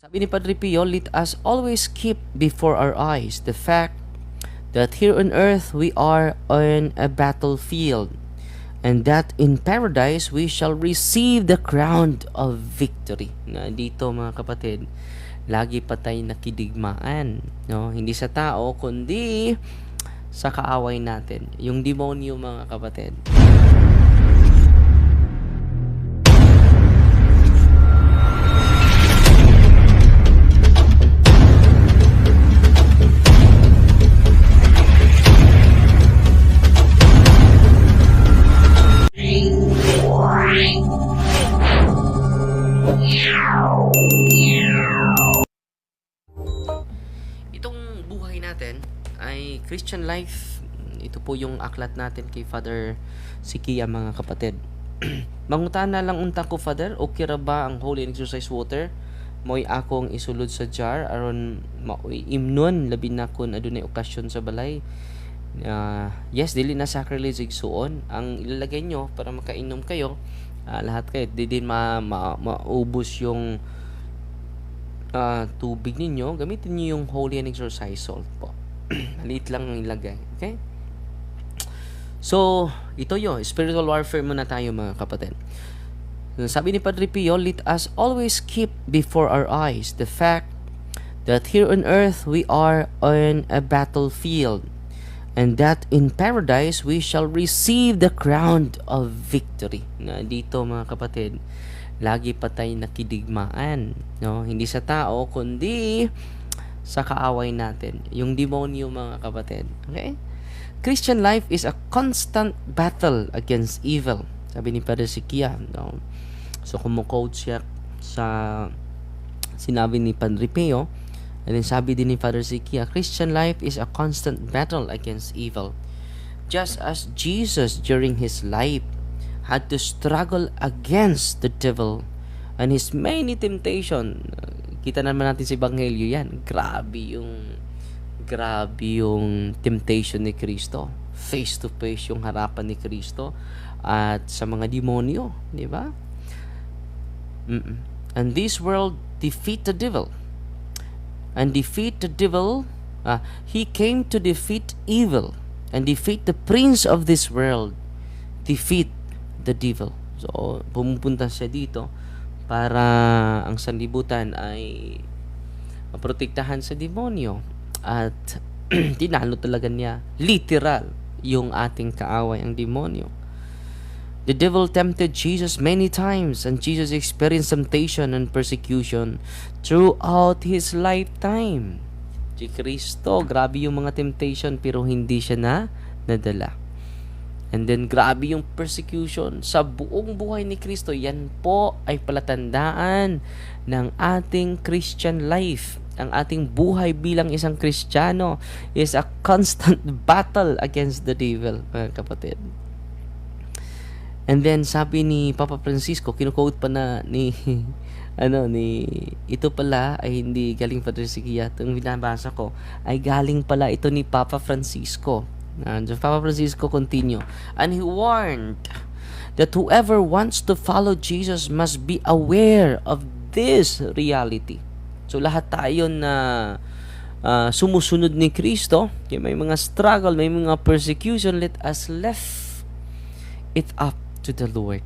Sabi ni Padre Pio, let us always keep before our eyes the fact that here on earth we are on a battlefield, and that in paradise we shall receive the crown of victory. Na dito mga kapatid, lagi pa tayong nakidigmaan, no? Hindi sa tao kundi sa kaaway natin, yung demonyo mga kapatid. Itong buhay natin ay Christian life. Ito po yung aklat natin kay Father Sikia mga kapatid. Mangutana lang unta ko, Father, okay ra ba ang holy and exercise water mo'y akong isulod sa jar aron maoy imnon labi na kun adunay okasyon sa balay? Yes, dili na sacrilege igsuon ang ilalagay nyo para makainom kayo. Lahat kayo di din maubos yung tubig ninyo. Gamitin niyo yung holy and exercise salt po. Maliit lang ang ilagay, okay? So ito yun, spiritual warfare muna tayo mga kapatid. Sabi ni Padre Pio, let us always keep before our eyes the fact that here on earth we are on a battlefield, and that in paradise we shall receive the crown of victory. Na dito mga kapatid, lagi pa tayong nakidigmaan, no? Hindi sa tao kundi sa kaaway natin, yung demonyo mga kapatid. Okay? Christian life is a constant battle against evil. Sabi ni Padre Sikia, no? So kumu-quote siya sa sinabi ni Padre Pio. And then sabi din ni Father Sikia, Christian life is a constant battle against evil. Just as Jesus during his life had to struggle against the devil and his many temptation. Kita naman natin sa Ebanghelyo yan. Grabe yung temptation ni Kristo. Face to face yung harapan ni Kristo at sa mga demonyo, di ba? And this world defeat the devil. And defeat the devil, he came to defeat evil and defeat the prince of this world. Defeat the devil. So, pumupunta siya dito para ang sanlibutan ay maprotektahan sa demonyo. At tinalo talaga niya, literal, yung ating kaaway, ang demonyo. The devil tempted Jesus many times, and Jesus experienced temptation and persecution throughout his lifetime. Si Kristo, grabe yung mga temptation pero hindi siya nadala. And then grabe yung persecution sa buong buhay ni Kristo. Yan po ay palatandaan ng ating Christian life. Ang ating buhay bilang isang Kristiyano is a constant battle against the devil, mga kapatid. And then sabi ni Papa Francisco, kinuquote pa na ni ito pala ay hindi galing Padre Sikia. Itong binabasa ko ay galing pala ito ni Papa Francisco. Papa Francisco continue, and he warned that whoever wants to follow Jesus must be aware of this reality. So lahat tayo na sumusunod ni Kristo, may mga struggle, may mga persecution, let us left it up to the Lord.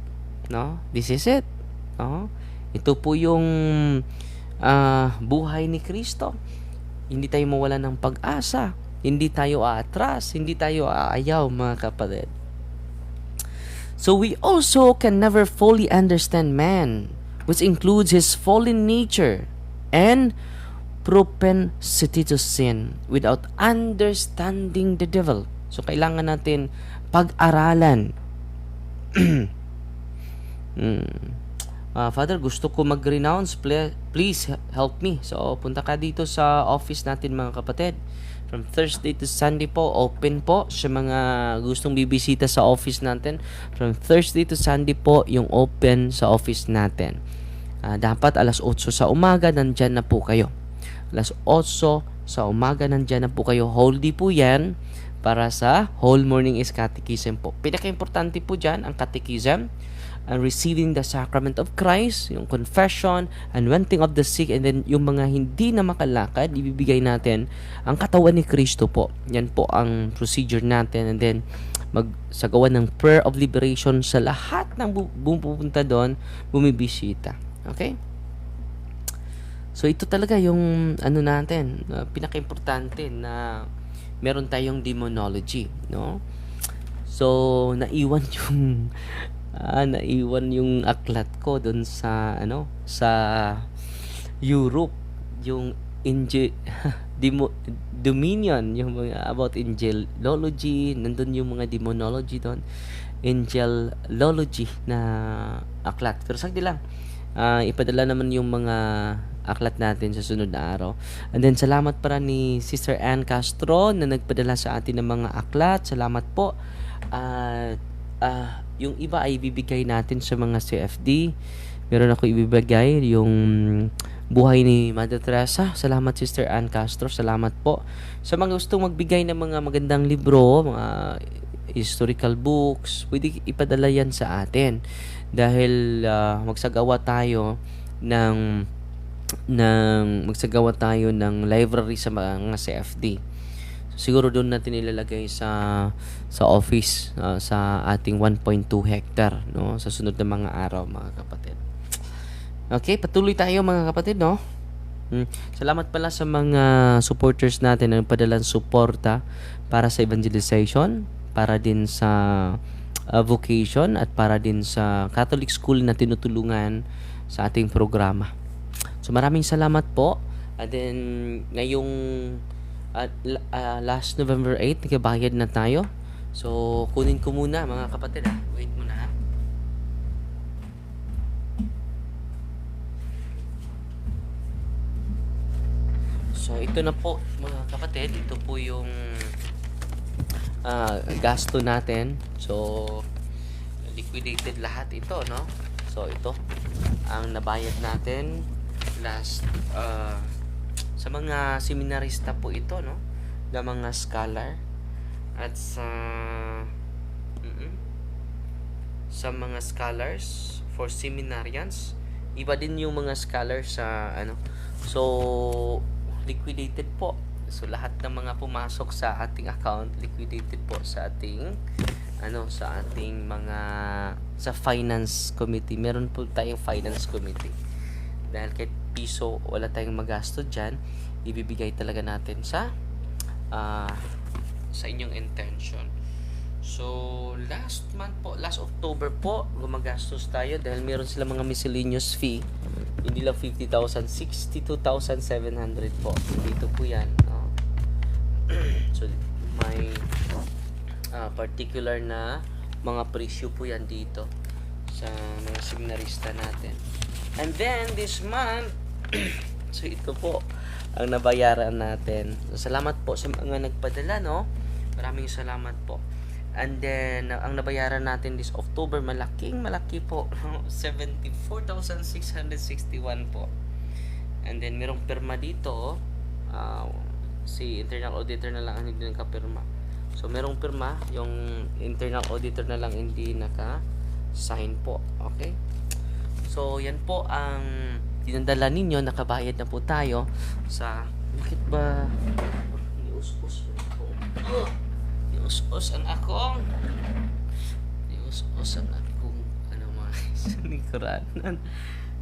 No? This is it. No? Ito po yung buhay ni Kristo. Hindi tayo mawala ng pag-asa. Hindi tayo aatras. Hindi tayo aayaw, mga kapatid. So we also can never fully understand man, which includes his fallen nature and propensity to sin, without understanding the devil. So kailangan natin pag-aralan. Father, gusto ko mag-renounce, please help me. So punta ka dito sa office natin mga kapatid. From Thursday to Sunday po, open po sa mga gustong bibisita sa office natin. From Thursday to Sunday po yung open sa office natin. Dapat alas 8 sa umaga nandyan na po kayo. Alas 8 sa umaga nandyan na po kayo. Whole day po yan para sa whole morning is catechism po. Pinaka-importante po dyan ang catechism. and receiving the sacrament of Christ, yung confession, anointing of the sick, and then yung mga hindi na makalakad, ibibigay natin ang katawan ni Kristo po. Yan po ang procedure natin, and then magsagawa ng prayer of liberation sa lahat ng pupunta doon, bumibisita. Okay? So ito talaga yung ano natin, pinaka-importante na meron tayong demonology, no? So naiwan yung naiwan yung aklat ko doon sa sa Europe, yung Dominion, yung mga about angelology, nandun yung mga demonology doon, angelology na aklat. Pero sagdi lang, ipadala naman yung mga aklat natin sa sunod na araw. And then salamat para ni Sister Ann Castro na nagpadala sa atin ng mga aklat. Salamat po. At yung iba ay ibibigay natin sa mga CFD. Meron ako ibibigay yung Buhay ni Mother Teresa. Salamat Sister Ann Castro. Salamat po. Sa mga gustong magbigay ng mga magandang libro, mga historical books, pwede ipadala yan sa atin. Dahil magsagawa tayo ng library sa mga CFD. So, siguro doon natin ilalagay sa office, sa ating 1.2 hectare, no, sa sunod na mga araw, mga kapatid. Okay, patuloy tayo mga kapatid, no. Salamat pala sa mga supporters natin na nagpadalang suporta para sa evangelization, para din sa vocation, at para din sa Catholic school na tinutulungan sa ating programa. So maraming salamat po. And then ngayong last November 8, nagbayad na tayo. So kunin ko muna mga kapatid. Wait muna. So ito na po mga kapatid. Ito po yung gasto natin. So liquidated lahat ito, no? So ito ang nabayad natin last sa mga seminarista po ito, no, na mga scholar, at sa mga scholars for seminarians, iba din yung mga scholars sa so liquidated po. So lahat ng mga pumasok sa ating account liquidated po sa ating sa ating mga sa finance committee. Meron po tayong finance committee. Dahil kahit piso wala tayong magasto dyan, ibibigay talaga natin sa inyong intention. So last October po gumagastos tayo dahil meron sila mga miscellaneous fee. Hindi lang 50,000, 62,700 po. Dito po yan, no? So may particular na mga presyo po yan dito sa mga seminarista natin. And then this month so ito po ang nabayaran natin. So, salamat po sa mga nagpadala, no? Maraming salamat po. And then ang nabayaran natin this October, malaki po. 74,661 po. And then merong pirma dito. Si internal auditor na lang ang hindi nakapirma. So merong pirma, yung internal auditor na lang hindi naka-sign po. Okay? So yan po ang dinadala ninyo. Nakabayad na po tayo sa bakit ba nius-us ang akong mga siniguranan.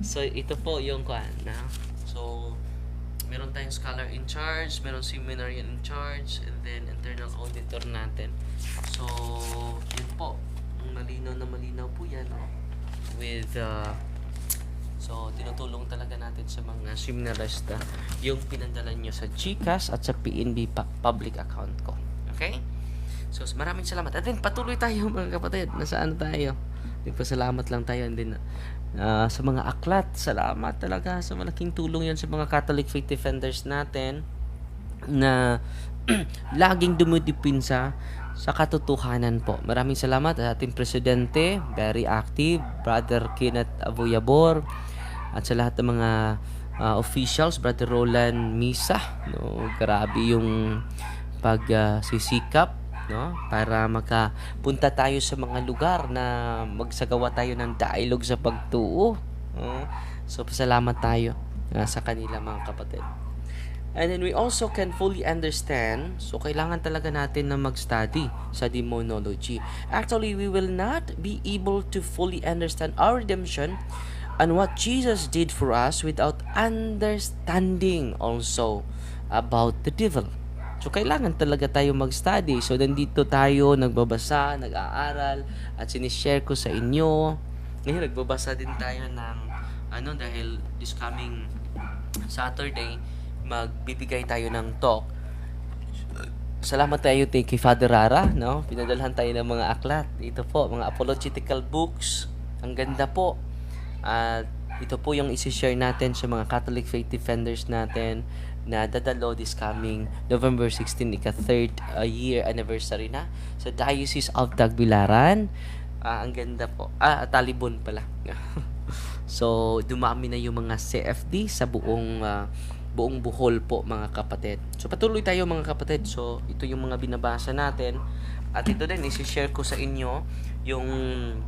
So ito po yung na. So meron tayong scholar in charge, meron seminarian in charge, and then internal auditor natin. So yun po, malinaw po yan, no? With so tinutulong talaga natin sa mga seminarista yung pinadala nyo sa GCash at sa PNB public account ko. Okay? So maraming salamat. At then patuloy tayo mga kapatid. Nasaan tayo? Nagpasalamat lang tayo. And then sa mga aklat, salamat talaga sa malaking tulong yan sa mga Catholic Faith Defenders natin na laging dumudipinsa sa katotohanan po. Maraming salamat sa ating presidente, very active, Brother Kenneth Abuyabor, at sa lahat ng mga officials, Brother Roland Misa, no, grabe yung pagsisikap no? Para makapunta tayo sa mga lugar na magsagawa tayo ng dialogue sa pagtuo. No? So, pasalamat tayo sa kanila mga kapatid. And then we also can fully understand, so kailangan talaga natin na mag-study sa demonology. Actually, we will not be able to fully understand our redemption and what Jesus did for us without understanding also about the devil. So, kailangan talaga tayo mag-study. So, nandito tayo, nagbabasa, nag-aaral, at sinishare ko sa inyo. Ngayon, nagbabasa din tayo ng, dahil this coming Saturday, magbibigay tayo ng talk. Salamat tayo kay Father Rara, no? Pinadalhan tayo ng mga aklat. Ito po, mga apologetical books. Ang ganda po. At ito po yung isi-share natin sa mga Catholic faith defenders natin na dadalo this coming November 16, ika-3rd year anniversary na sa Diocese of Tagbilaran. Ang ganda po. Talibon pala. So, dumami na yung mga CFD sa buong Bohol po mga kapatid. So patuloy tayo mga kapatid. So ito yung mga binabasa natin. At ito din, isi-share ko sa inyo yung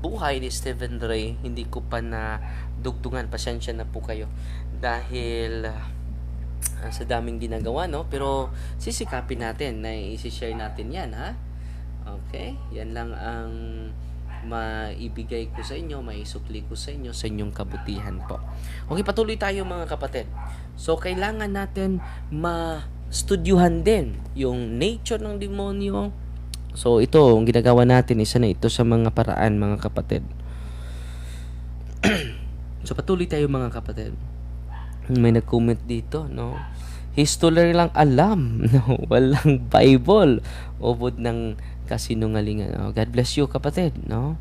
buhay ni Stephen Ray. Hindi ko pa na dugtungan. Pasensya na po kayo. Dahil sa daming ginagawa, no? Pero sisikapin natin na isi-share natin yan, ha? Okay? Yan lang ang maibigay ko sa inyo, maisukli ko sa inyo, sa inyong kabutihan po. Okay, patuloy tayo mga kapatid. So, kailangan natin ma-studyuhan din yung nature ng demonyo. So, ito, ang ginagawa natin, isa na ito sa mga paraan mga kapatid. So, patuloy tayo mga kapatid. May nag-comment dito, no? History lang alam, no? Walang Bible. Ubod ng kasinungalingan. No? God bless you kapatid, no?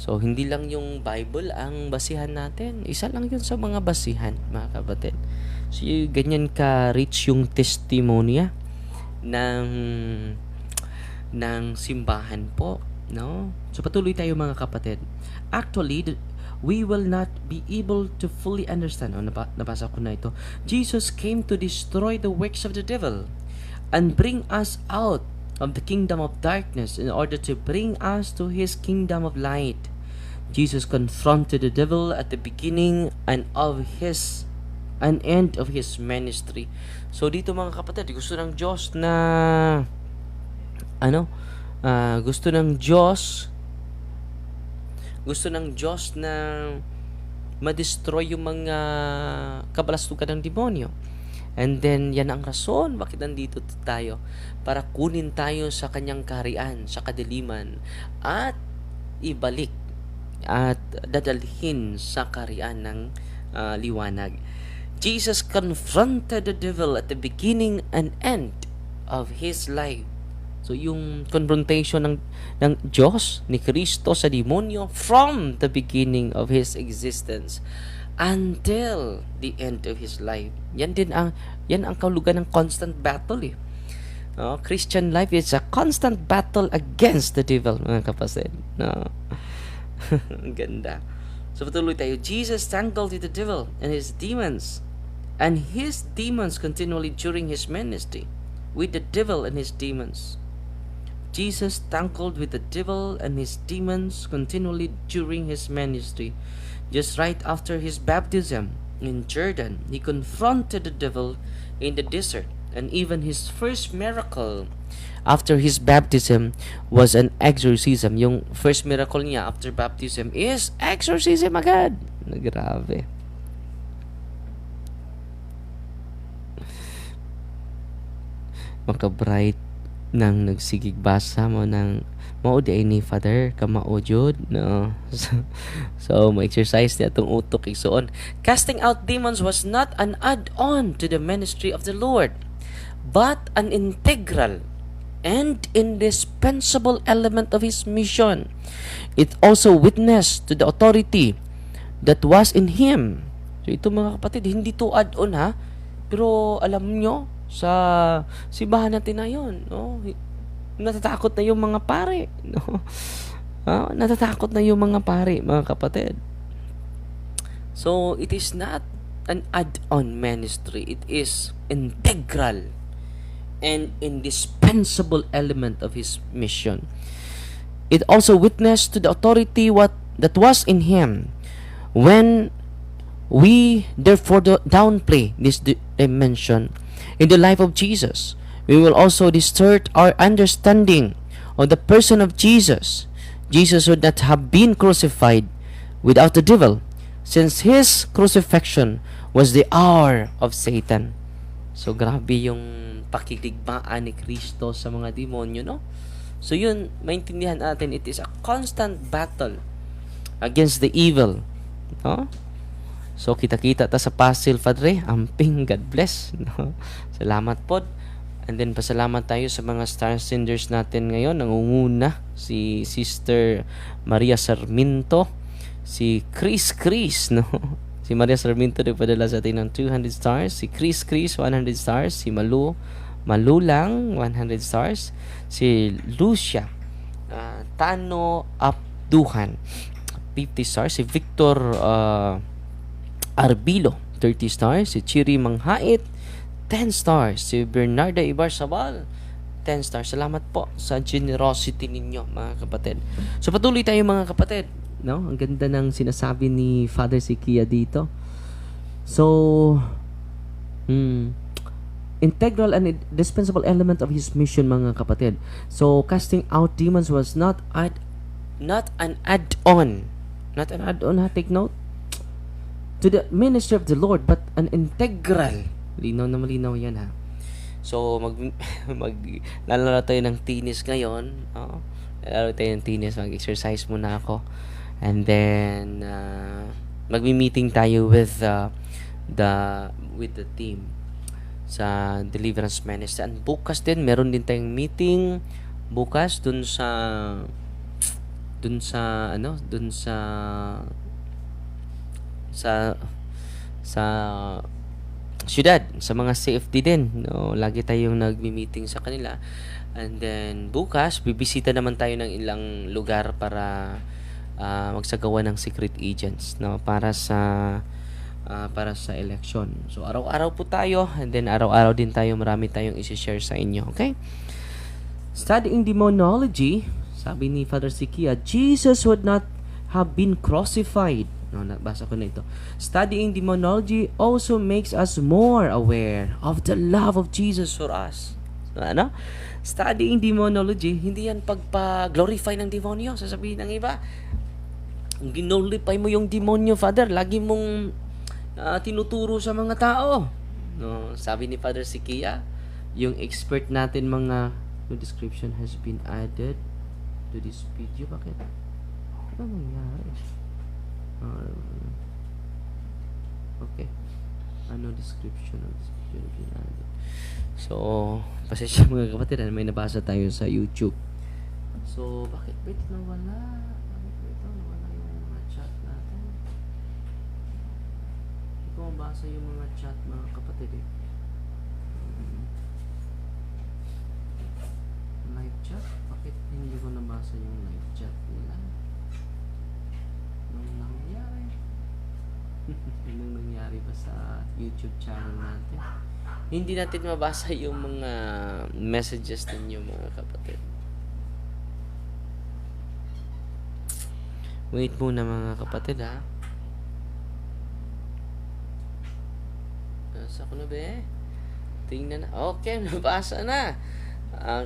So, hindi lang yung Bible ang basihan natin. Isa lang yun sa mga basihan, mga kapatid. So, ganyan ka-rich yung testimonya ng simbahan po, no? So, patuloy tayo mga kapatid. Actually, we will not be able to fully understand. Nabasa ko na ito. Jesus came to destroy the works of the devil and bring us out of the kingdom of darkness in order to bring us to his kingdom of light. Jesus confronted the devil at the beginning and end of his ministry. So dito mga kapatid, gusto ng Diyos na gusto ng Diyos na ma-destroy yung mga kabalastugan ng demonyo. And then, yan ang rason bakit nandito tayo. Para kunin tayo sa kanyang kaharian, sa kadiliman, at ibalik at dadalhin sa kaharian ng liwanag. Jesus confronted the devil at the beginning and end of his life. So, yung confrontation ng Diyos, ni Kristo sa demonyo from the beginning of his existence until the end of his life. Yan ang kahulugan ng constant battle eh. Christian life is a constant battle against the devil, mga kapatid. Ang ganda. So patuloy tayo. Jesus tangled with the devil and his demons continually during his ministry. With the devil and his demons. Jesus tangled with the devil and his demons continually during his ministry. Just right after his baptism in Jordan, he confronted the devil in the desert. And even his first miracle after his baptism was an exorcism. Yung first miracle niya after baptism is exorcism agad. Grabe. Maka-bright nang nagsigig basa mo ng maudi ay ni Father kamaujod, no? So ma-exercise niya itong utok igsoon. Casting out demons was not an add-on to the ministry of the Lord, but an integral and indispensable element of his mission. It also witnessed to the authority that was in him. So ito mga kapatid, hindi to add-on ha, pero alam nyo, sa simbahan natin na yun, no? Natatakot na yung mga pare, no? Natatakot na yung mga pare, mga kapatid. So, it is not an add-on ministry. It is integral and indispensable element of his mission. It also witnessed to the authority what that was in him. When we therefore downplay this dimension in the life of Jesus, we will also distort our understanding of the person of Jesus. Jesus would not have been crucified without the devil, since his crucifixion was the hour of Satan. So grabe yung pakikigbaan ni Kristo sa mga demonyo, no? So yun, maintindihan natin, it is a constant battle against the evil, no? So kita-kita ta sa puzzle, Padre. Amping, God bless, no? Salamat po. And then pasalamat tayo sa mga star senders natin ngayon. Nangunguna si Sister Maria Sarmiento, si Chris, no? Si Maria Sarmiento nagpadala sa atin ng 200 stars, si Chris 100 stars, si Malulang 100 stars, si Lucia Tano Abduhan 50 stars, si Victor Arbilo 30 stars, si Chiri Manghait 10 stars, si Bernarda Ibarzabal 10 stars. Salamat po sa generosity ninyo, mga kapatid. So patuloy tayo, mga kapatid, no? Ang ganda ng sinasabi ni Father Sikia dito. So integral and indispensable element of his mission, mga kapatid. So casting out demons was not an add-on, take note, to the ministry of the Lord, but an integral. Linaw na malinaw yan, ha. So lalaro tayo ng tennis ngayon, lalaro tayo ng tennis, mag-exercise muna ako, and then magmi-meeting tayo with the team sa Deliverance Ministry. And bukas din meron din tayong meeting bukas dun sa syudad, sa mga CFD din, no? Lagi tayong nagmi-meeting sa kanila. And then bukas bibisita naman tayo ng ilang lugar para magsagawa ng secret agents, no, para sa election. So araw-araw po tayo, and then araw-araw din tayo, marami tayong i-share sa inyo, okay? Studying demonology, sabi ni Father Sikia, Jesus would not have been crucified. No, nabasa ko na ito. Studying demonology also makes us more aware of the love of Jesus for us. Ano? Studying demonology, hindi yan pagpa-glorify ng demonyo. Sasabihin ng iba, ginolify mo yung demonyo, Father. Lagi mong tinuturo sa mga tao. No, sabi ni Father Sikia, yung expert natin, mga no description has been added to this video. Bakit? Ano nangyari? Okay. Ano description of this video has been added? So, pasensya mga kapatid, may nabasa tayo sa YouTube. So, bakit ba ito nawala? Nawala yung mga chat natin. Hindi ko mabasa yung mga chat, mga kapatid, eh. Live chat? Bakit hindi ko nabasa yung live chat nila? Anong nangyari ba sa YouTube channel natin? Hindi natin mabasa yung mga messages ninyo, mga kapatid. Wait muna, mga kapatid, ha. Nasa ko na ba? Tingnan na. Okay, nabasa na.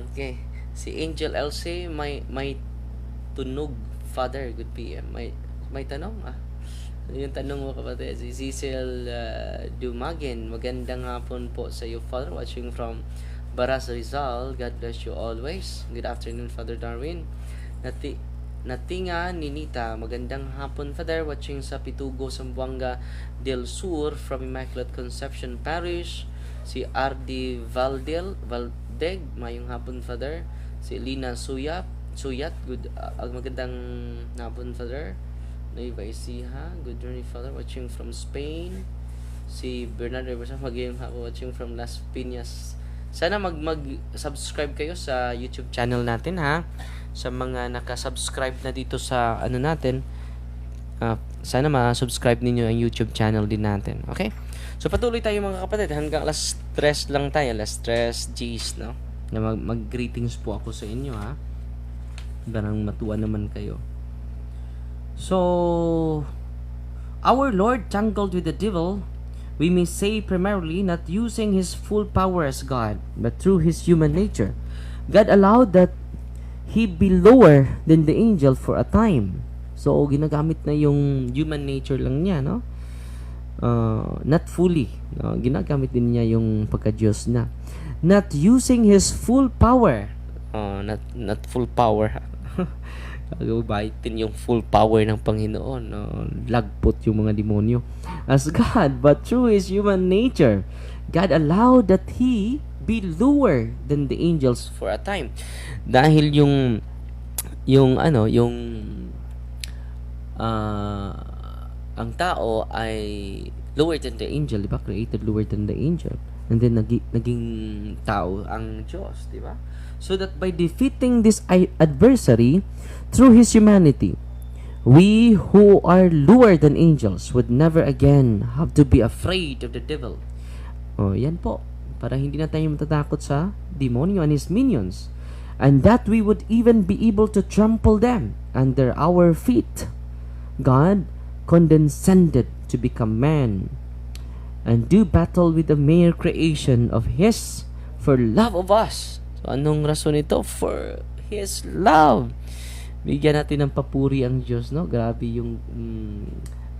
Okay. Si Angel LC, may tunog, Father, good PM. May tanong, yung tanong mo, kapatid. Si Cecil Dumagen, magandang hapon po sa iyo, Father, watching from Baras, Rizal. God bless you always. Good afternoon, Father Darwin. Natinga Ninita, magandang hapon, Father, watching sa Pitugo, Zamboanga del Sur from Immaculate Conception Parish. Si RD Valdeg, mayong hapon, Father. Si Lina Suyat, good, magandang hapon, Father. Nueva Ecija, good morning, Father, watching from Spain. Si Bernardo Ibarza, magiging watching from Las Piñas. Sana mag-subscribe kayo sa YouTube channel natin, ha. Sa mga naka-subscribe na dito sa natin, sana ma-subscribe ninyo ang YouTube channel din natin. Okay? So patuloy tayo mga kapatid hanggang alas 3 lang tayo, alas 3 Gs, no? Na mag-greetings po ako sa inyo, ha. Parang matuwa naman kayo. So our Lord tangled with the devil, we may say primarily not using his full power as God, but through his human nature. God allowed that he be lower than the angel for a time. So, ginagamit na yung human nature lang niya, no? Not fully. No? Ginagamit din niya yung pagka-Diyos na. Not using his full power. Not full power. Gagawin yung full power ng Panginoon. Lagpot yung mga demonyo. As God, but through his human nature, God allowed that he be lower than the angels for a time. Dahil yung ang tao ay lower than the angel, di ba? Created lower than the angel. And then naging tao ang Diyos, di ba? So that by defeating this adversary through his humanity, we who are lower than angels would never again have to be afraid of the devil. Yan po. Para hindi na tayo matatakot sa demonyo and his minions. And that we would even be able to trample them under our feet. God condescended to become man and do battle with the mere creation of his for love of us. So, anong rason ito? For his love. Bigyan natin ng papuri ang Diyos, no? Grabe yung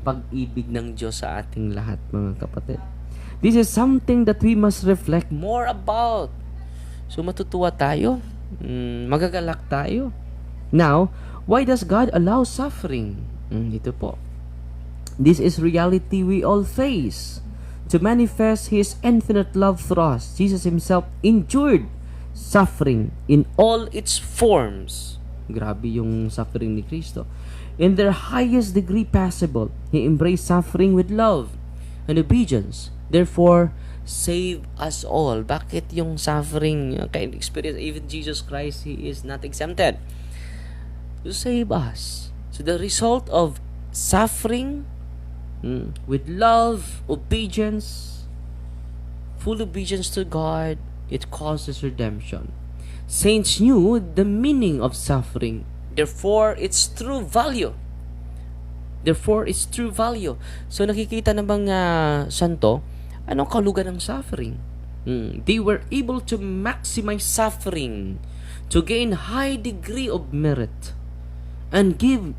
pag-ibig ng Diyos sa ating lahat, mga kapatid. This is something that we must reflect more about. So, matutuwa tayo. Magagalak tayo. Now, why does God allow suffering? Ito po. This is reality we all face. To manifest his infinite love through us, Jesus himself endured suffering in all its forms. Grabe yung suffering ni Kristo. In their highest degree possible, he embraced suffering with love and obedience. Therefore, save us all. Bakit yung suffering kind experience, even Jesus Christ, he is not exempted to save us. So the result of suffering with love, obedience, full obedience to God, it causes redemption. Saints knew the meaning of suffering. Therefore, its true value. So nakikita ng mga santo, anong kalugan ng suffering? They were able to maximize suffering to gain high degree of merit and give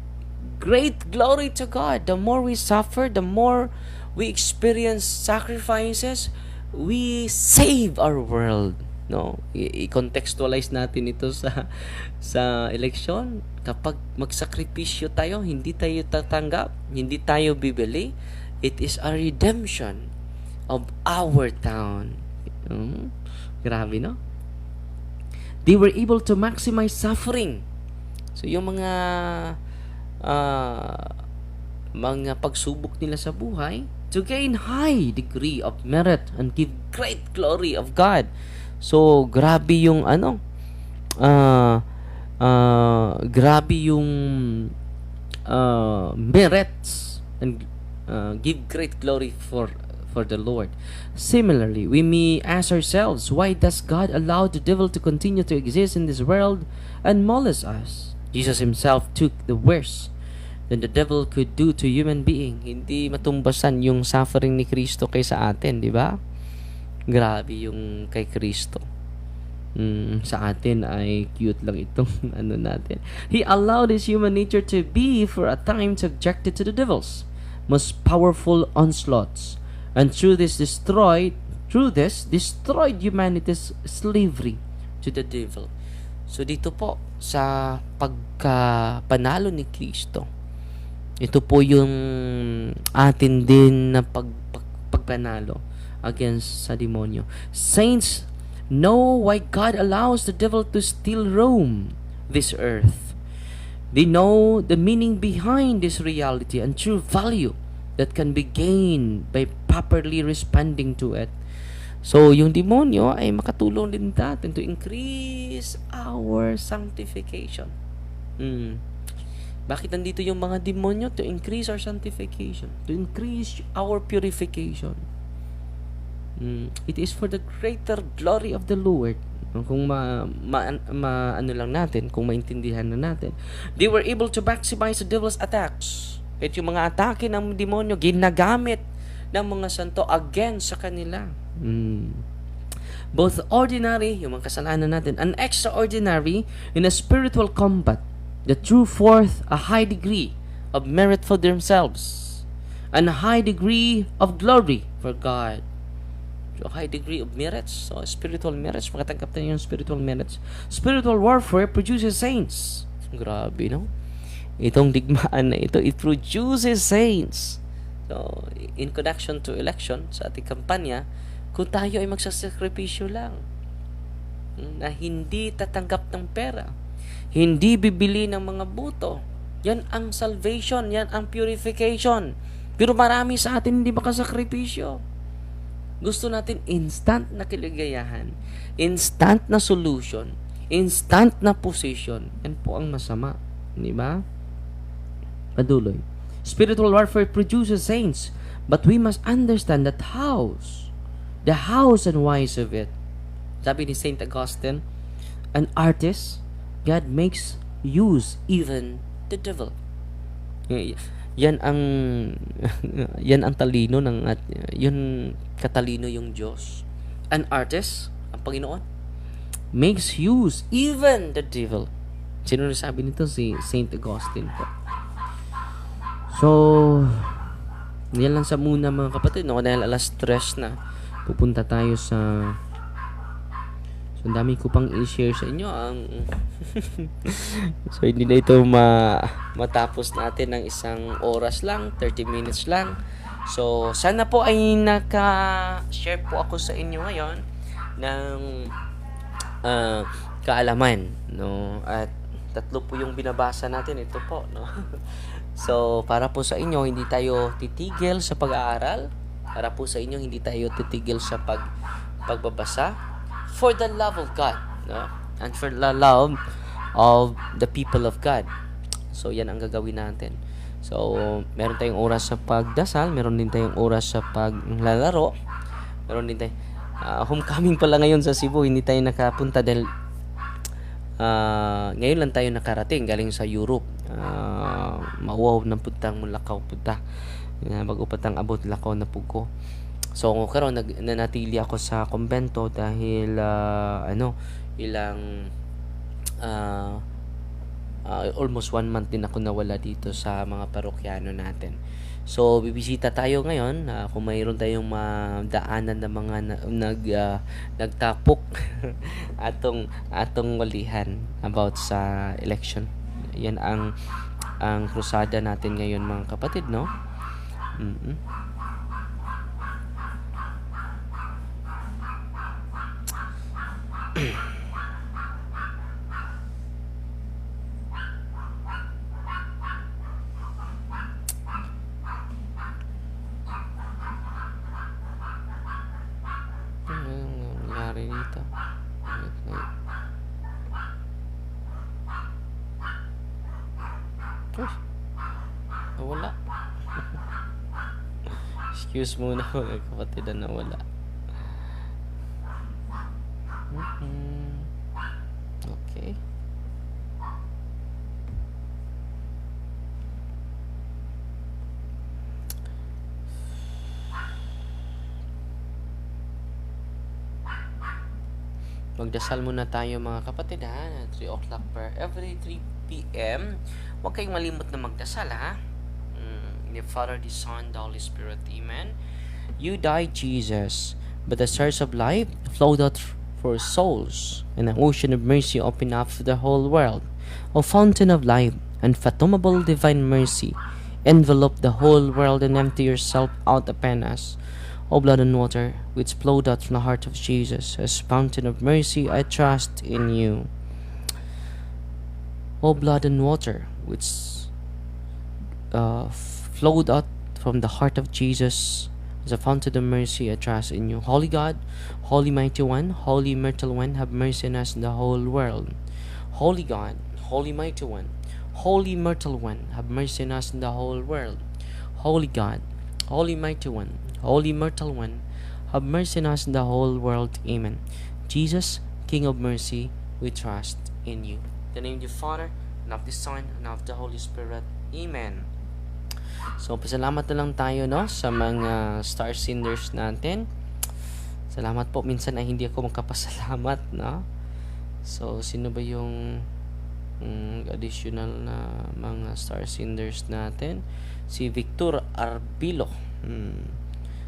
great glory to God. The more we suffer, the more we experience sacrifices, we save our world. No, i-contextualize natin ito sa eleksyon. Kapag magsakripisyo tayo, hindi tayo tatanggap, hindi tayo bibili, it is a redemption of our town. Grabe, no? They were able to maximize suffering. So yung mga pagsubok nila sa buhay, to gain high degree of merit and give great glory of God. So grabe yung grabe yung merits and give great glory for the Lord. Similarly, we may ask ourselves, why does God allow the devil to continue to exist in this world and molest us? Jesus himself took the worst than the devil could do to human being. Hindi matumbasan yung suffering ni Kristo kaysa atin, di ba? Grabe yung kay Kristo. Sa atin ay cute lang itong natin. He allowed his human nature to be for a time subjected to the devil's most powerful onslaughts, and through this destroyed humanity's slavery to the devil. So dito po sa pagkapanalo ni Kristo, ito po yung atin din na pagpanalo against sa demonyo. Saints know why God allows the devil to still roam this earth. They know the meaning behind this reality and true value that can be gained by properly responding to it. So, yung demonyo ay makatulong din natin to increase our sanctification. Bakit nandito yung mga demonyo? To increase our sanctification, to increase our purification. It is for the greater glory of the Lord. Kung ano lang natin, kung maintindihan na natin, they were able to maximize the devil's attacks. At yung mga atake ng demonyo, ginagamit ng mga santo against sa kanila. Both ordinary, yung mga kasalanan natin, and extraordinary in a spiritual combat that drew forth a high degree of merit for themselves and a high degree of glory for God. So, high degree of merits, so spiritual merits, makatanggap tayo yung spiritual merits. Spiritual warfare produces saints. Grabe, no? Itong digmaan na ito, it produces saints. So, in connection to election, sa ating kampanya, kung tayo ay magsasakripisyo lang, na hindi tatanggap ng pera, hindi bibili ng mga buto, yan ang salvation, yan ang purification. Pero marami sa atin hindi makasakripisyo. Gusto natin instant na kaligayahan, instant na solution, instant na position. Yan po ang masama. Di ba? Paduloy. Spiritual warfare produces saints, but we must understand that the hows and whys of it. Sabi ni Saint Augustine, an artist, God makes use even the devil. Yan ang talino ng yun katalino yung Diyos. An artist, ang Panginoon, makes use even the devil. Sino nasabi nito? Si Saint Augustine po. So, yan lang sa muna mga kapatid, no? Dahil alas 3 na, pupunta tayo sa so, ang dami ko pang i-share sa inyo so hindi na ito matapos natin ng isang oras lang, 30 minutes lang. So sana po ay naka-share po ako sa inyo ngayon ng kaalaman, no? At 3 po yung binabasa natin, ito po, no? So para po sa inyo hindi tayo titigil sa pag-aaral, para po sa inyo hindi tayo titigil sa pagbabasa, for the love of God, no? And for the love of the people of God. So yan ang gagawin natin. So meron tayong oras sa pagdasal, meron din tayong oras sa paglalaro, meron din tayong homecoming pala ngayon sa Cebu. Hindi tayo nakapunta dahil ngayon lang tayo nakarating galing sa Europe. Mauwaw ng puntang Mulakaw punta, bago patang abot Lakaw na pugo. So karon nanatili ako sa kumbento dahil almost 1 month din ako nawala dito sa mga parokyano natin. So bibisita tayo ngayon, kung mayroon tayong madaanan na mga nagtapok atong walihan about sa election. Yan ang krusada natin ngayon mga kapatid, no? Nangyari dito. Nawala. Excuse muna mga kapatid na nawala. Okay. Magdasal muna tayo mga kapatid, ha? 3 o'clock per every 3 p.m. Huwag kayong malimot na magdasal, ha? In the Father, the Son, the Holy Spirit. Amen. You died, Jesus, but the source of life flowed out for souls, and an ocean of mercy opened up for the whole world. O fountain of life, unfathomable divine mercy, envelop the whole world and empty yourself out upon us. O blood and water, which flowed out from the heart of Jesus, as fountain of mercy, I trust in you. O blood and water, which flowed out from the heart of Jesus, as a fountain of mercy, I trust in you. Holy God, Holy Mighty One, Holy Immortal One, have mercy on us and the whole world. Holy God, Holy Mighty One, Holy Immortal One, have mercy on us in the whole world. Holy God, Holy Mighty One, Holy Immortal One, have mercy on us in the whole world. Amen. Jesus, King of mercy, we trust in you. In the name of the Father, and of the Son, and of the Holy Spirit. Amen. So, pasalamat na lang tayo, no, sa mga star senders natin. Salamat po. Minsan ay hindi ako magkapasalamat, no? So, sino ba yung additional na mga star senders natin? Si Victor Arbilo.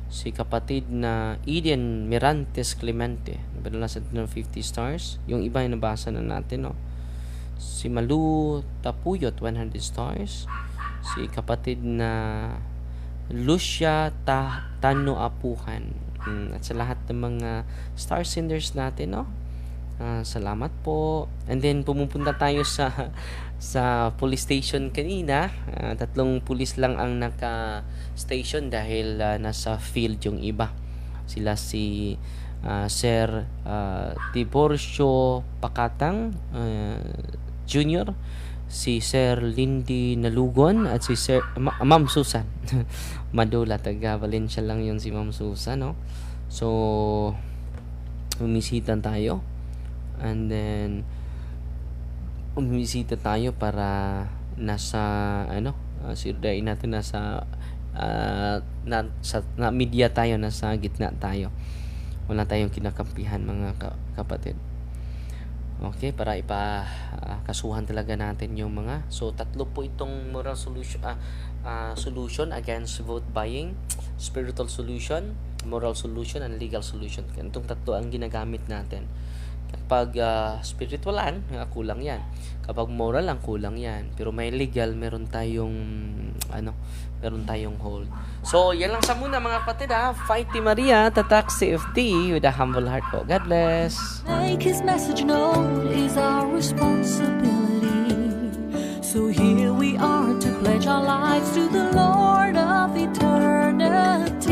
Si kapatid na Eden Mirantes Clemente. Nabala sa 50 stars. Yung iba yung nabasa na natin, no? Si Malu Tapuyot, 100 stars. Si kapatid na Lucia Tano Apuhan. At sa lahat ng mga star senders natin, no? Salamat po. And then pumupunta tayo sa police station kanina. 3 pulis lang ang naka-station dahil nasa field yung iba. Sila si Sir Tiborcio Pakatang Jr., si Sir Lindy Nalugon, at si Sir Ma'am Susan Madula, taga Valencia lang yun si Ma'am Susan, no? So umisita tayo, and then umisita tayo para nasa sirdain natin, nasa na media tayo, nasa gitna tayo, wala tayong kinakampihan, mga kapatid. Okay, para kasuhan talaga natin yung mga. So, 3 po itong moral solution against vote buying, spiritual solution, moral solution, and legal solution. Itong 3 ang ginagamit natin. Kapag spiritual kulang yan. Kapag moral kulang yan. Pero may legal, meron tayong hold. So, yan lang sa muna, mga kapatid, Fight Team Maria, tatak CFT with a humble heart po. God bless. Make His message known is our responsibility. So here we are to pledge our lives to the Lord of eternity.